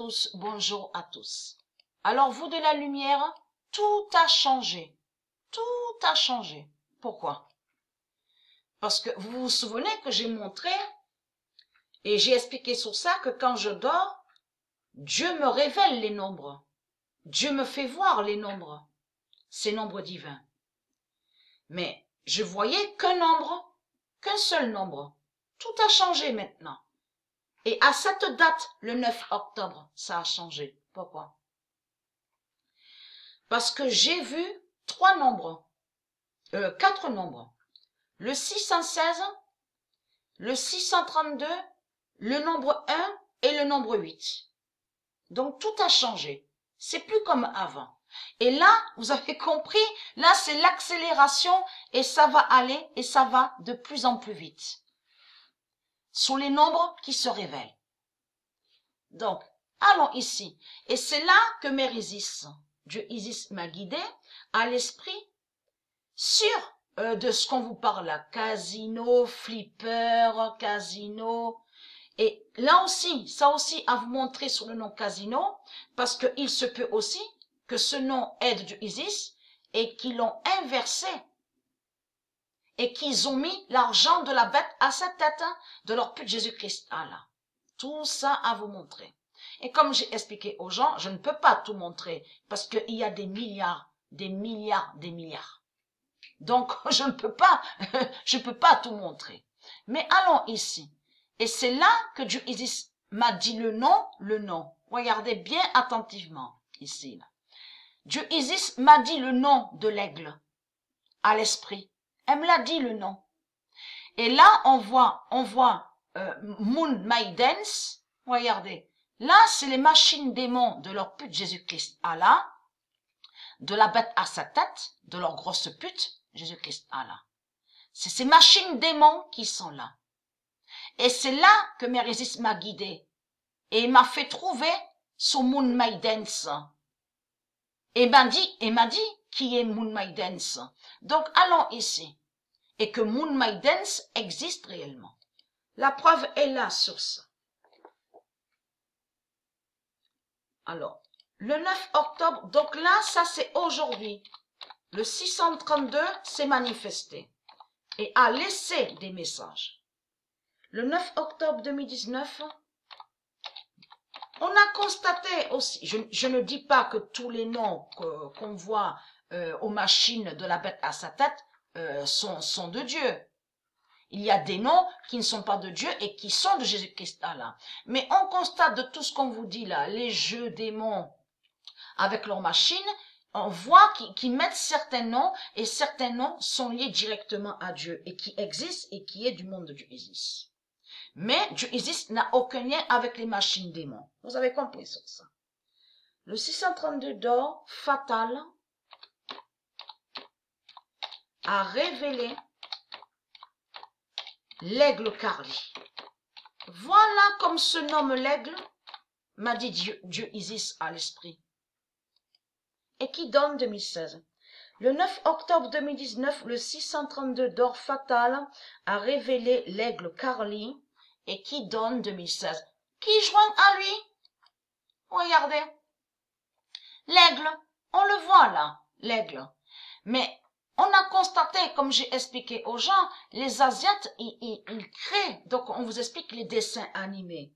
tous, bonjour à tous. Alors vous de la lumière, tout a changé. Tout a changé. Pourquoi? Parce que vous vous souvenez que j'ai montré et j'ai expliqué sur ça que quand je dors, Dieu me révèle les nombres. Dieu me fait voir les nombres, ces nombres divins. Mais je voyais qu'un nombre, qu'un seul nombre. Tout a changé maintenant. Et à cette date, le 9 octobre, ça a changé. Pourquoi? Parce que j'ai vu quatre nombres. Le 616, le 632, le nombre 1 et le nombre 8. Donc tout a changé. C'est plus comme avant. Et là, vous avez compris, là c'est l'accélération et ça va aller et ça va de plus en plus vite. Sont les nombres qui se révèlent. Donc, allons ici. Et c'est là que Mère Isis, Dieu Isis m'a guidé à l'esprit sur de ce qu'on vous parle là. Casino, flipper, casino. Et là aussi, ça aussi à vous montrer sur le nom casino, parce qu'il se peut aussi que ce nom aide Dieu Isis et qu'ils l'ont inversé et qu'ils ont mis l'argent de la bête à sa tête de leur pute Jésus-Christ. Allah. Tout ça à vous montrer. Et comme j'ai expliqué aux gens, je ne peux pas tout montrer parce qu'il y a des milliards, des milliards, des milliards. Donc, je ne peux pas, je peux pas tout montrer. Mais allons ici. Et c'est là que Dieu Isis m'a dit le nom, le nom. Regardez bien attentivement ici. Là. Dieu Isis m'a dit le nom de l'aigle à l'esprit. Elle me l'a dit le nom. Et là, on voit Moon Maidens. Regardez. Là, c'est les machines démons de leur pute Jésus-Christ Allah, de la bête à sa tête, de leur grosse pute Jésus-Christ Allah. C'est ces machines démons qui sont là. Et c'est là que Mère Isis m'a guidé et m'a fait trouver son Moon Maidens. Et m'a dit qui est Moon Maidens. Donc allons ici. Et que Moon Maidens existe réellement. La preuve est là sur ça. Alors, le 9 octobre, donc là, ça c'est aujourd'hui. Le 632 s'est manifesté et a laissé des messages. Le 9 octobre 2019, on a constaté aussi, je ne dis pas que tous les noms qu'on voit aux machines de la bête à sa tête sont de Dieu. Il y a des noms qui ne sont pas de Dieu et qui sont de Jésus-Christ Allah. Mais on constate de tout ce qu'on vous dit là, les jeux démons avec leurs machines, on voit qu'ils mettent certains noms et certains noms sont liés directement à Dieu et qui existent et qui est du monde de Dieu Isis. Mais Dieu Isis n'a aucun lien avec les machines démons. Vous avez compris sur ça. Le 632 d'or, fatal, a révélé l'aigle Carli. Voilà comme se nomme l'aigle, m'a dit Dieu Isis à l'esprit. Et qui donne 2016. Le 9 octobre 2019, le 632 d'or fatal a révélé l'aigle Carli et qui donne 2016. Qui joint à lui? Regardez. L'aigle, on le voit là, l'aigle. Mais on a constaté, comme j'ai expliqué aux gens, les Asiates, ils créent, donc on vous explique les dessins animés.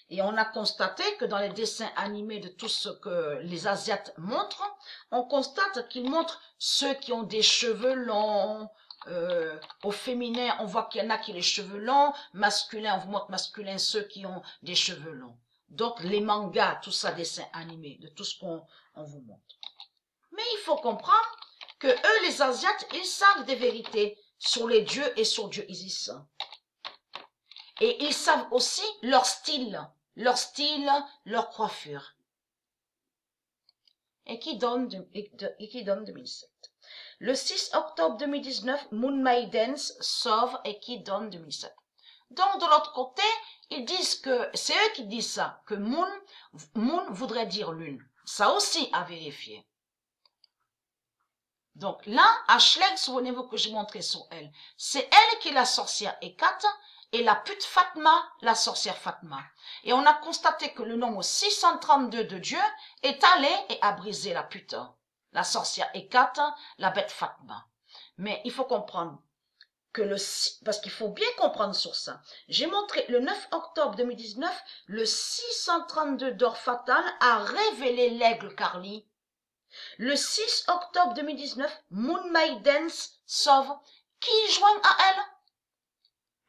Et on a constaté que dans les dessins animés de tout ce que les Asiates montrent, on constate qu'ils montrent ceux qui ont des cheveux longs. Au féminin, on voit qu'il y en a qui ont les cheveux longs. Masculin, on vous montre masculin ceux qui ont des cheveux longs. Donc les mangas, tout ça, dessins animés, de tout ce qu'on vous montre. Mais il faut comprendre que eux, les Asiates, ils savent des vérités sur les dieux et sur Dieu Isis. Et ils savent aussi leur style, leur coiffure. Et qui donne 2007. Le 6 octobre 2019, Moon Maidens sauve et qui donne 2007. Donc, de l'autre côté, ils disent que, c'est eux qui disent ça, que Moon voudrait dire lune. Ça aussi à vérifier. Donc là, Ashleg, souvenez-vous que j'ai montré sur elle. C'est elle qui est la sorcière Hécate et la pute Fatma, la sorcière Fatma. Et on a constaté que le nombre 632 de Dieu est allé et a brisé la pute, la sorcière Hécat, la bête Fatma. Mais il faut comprendre que parce qu'il faut bien comprendre sur ça. J'ai montré le 9 octobre 2019, le 632 d'or fatal a révélé l'aigle Karli. Le 6 octobre 2019, Moon Maidens sauve. Qui joint à elle?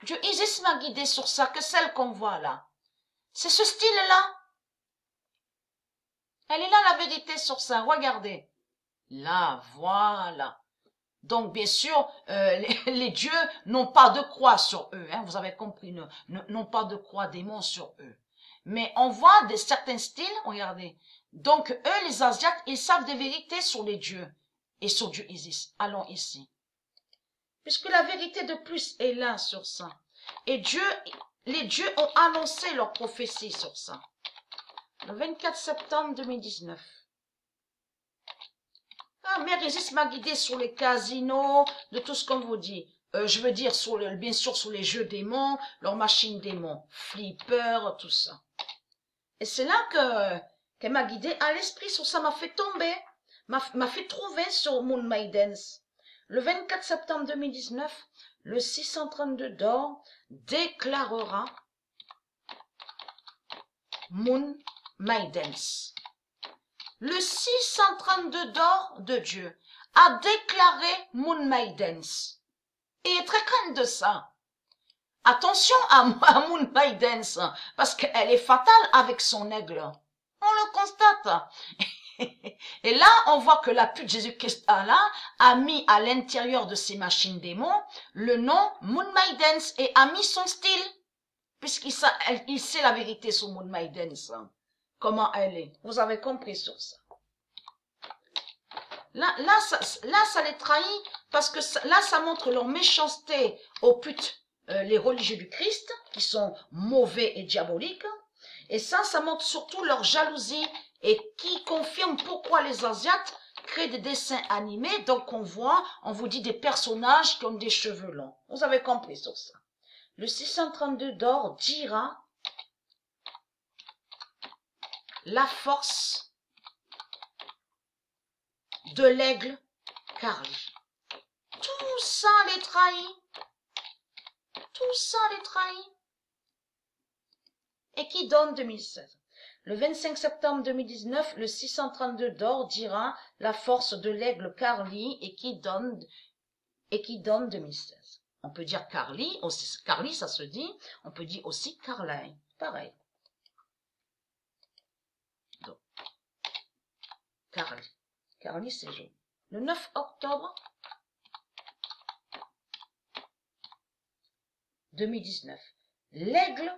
Dieu Isis m'a guidé sur ça, que celle qu'on voit là. C'est ce style-là. Elle est là la vérité sur ça, regardez. Là, voilà. Donc, bien sûr, les dieux n'ont pas de croix sur eux, hein, vous avez compris, n'ont pas de croix démon sur eux. Mais on voit certains styles, regardez. Donc, eux, les Asiates, ils savent des vérités sur les dieux et sur Dieu Isis. Allons ici. Puisque la vérité de plus est là sur ça. Et les dieux ont annoncé leur prophétie sur ça. Le 24 septembre 2019. Ah, Mère Isis m'a guidé sur les casinos, de tout ce qu'on vous dit. Je veux dire, bien sûr, sur les jeux démons, leurs machines démons, flipper, tout ça. Et c'est là qu'elle m'a guidé à l'esprit, sur ça m'a fait tomber, m'a fait trouver sur Moon Maidens. Le 24 septembre 2019, le 632 d'or déclarera Moon Maidens. Le 632 d'or de Dieu a déclaré Moon Maidens. Et est très crainte de ça. Attention à Moon Maidens, parce qu'elle est fatale avec son aigle. On le constate. Et là, on voit que la pute Jésus-Christ a mis à l'intérieur de ses machines démons le nom Moon Maidens et a mis son style. Puisqu'il sait la vérité sur Moon Maidens. Comment elle est. Vous avez compris sur ça. Là, ça les trahit parce que là, ça montre leur méchanceté aux putes, les religieux du Christ, qui sont mauvais et diaboliques. Et ça montre surtout leur jalousie et qui confirme pourquoi les Asiates créent des dessins animés. Donc, on vous dit des personnages qui ont des cheveux longs. Vous avez compris sur ça. Le 632 d'or dira la force de l'aigle Karli. Tout ça les trahit. Tout ça les trahit. Et qui donne 2016. Le 25 septembre 2019, le 632 d'or dira la force de l'aigle Karli et qui donne 2016. On peut dire Karli, aussi, Karli ça se dit, on peut dire aussi Carlin, pareil. Donc, Karli. Karli, c'est joli. Le 9 octobre 2019, l'aigle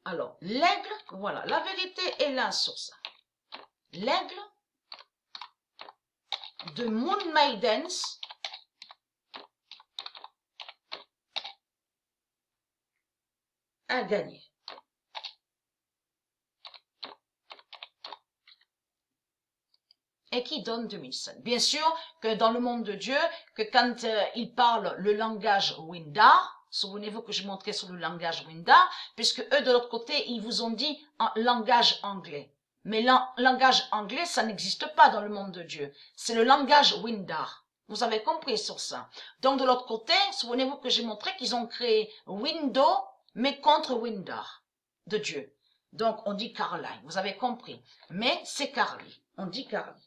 alors, l'aigle, voilà, la vérité est là sur ça. L'aigle de Moon Maidens a gagné. Et qui donne 2007. Bien sûr que dans le monde de Dieu, que quand il parle le langage Windar, souvenez-vous que je montrais sur le langage Windar, puisque eux de l'autre côté, ils vous ont dit en langage anglais. Mais langage anglais, ça n'existe pas dans le monde de Dieu. C'est le langage Windar. Vous avez compris sur ça. Donc de l'autre côté, souvenez-vous que j'ai montré qu'ils ont créé Window, mais contre Windar de Dieu. Donc on dit Carline, vous avez compris. Mais c'est Karli, on dit Karli.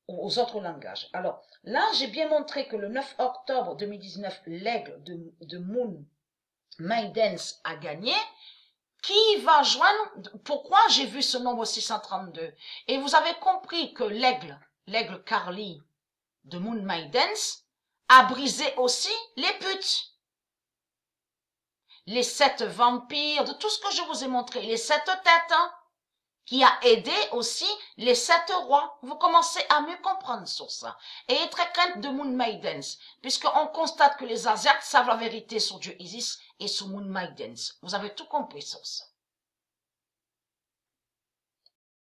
Aux autres langages. Alors, là, j'ai bien montré que le 9 octobre 2019, l'aigle de Moon Maidens a gagné. Qui va joindre? Pourquoi j'ai vu ce nombre 632? Et vous avez compris que l'aigle Karli de Moon Maidens a brisé aussi les putes. Les 7 vampires, de tout ce que je vous ai montré, les 7 têtes, hein, qui a aidé aussi les 7 rois. Vous commencez à mieux comprendre sur ça. Et être très crainte de Moon Maidens, puisqu'on constate que les Asiates savent la vérité sur Dieu Isis et sur Moon Maidens. Vous avez tout compris sur ça.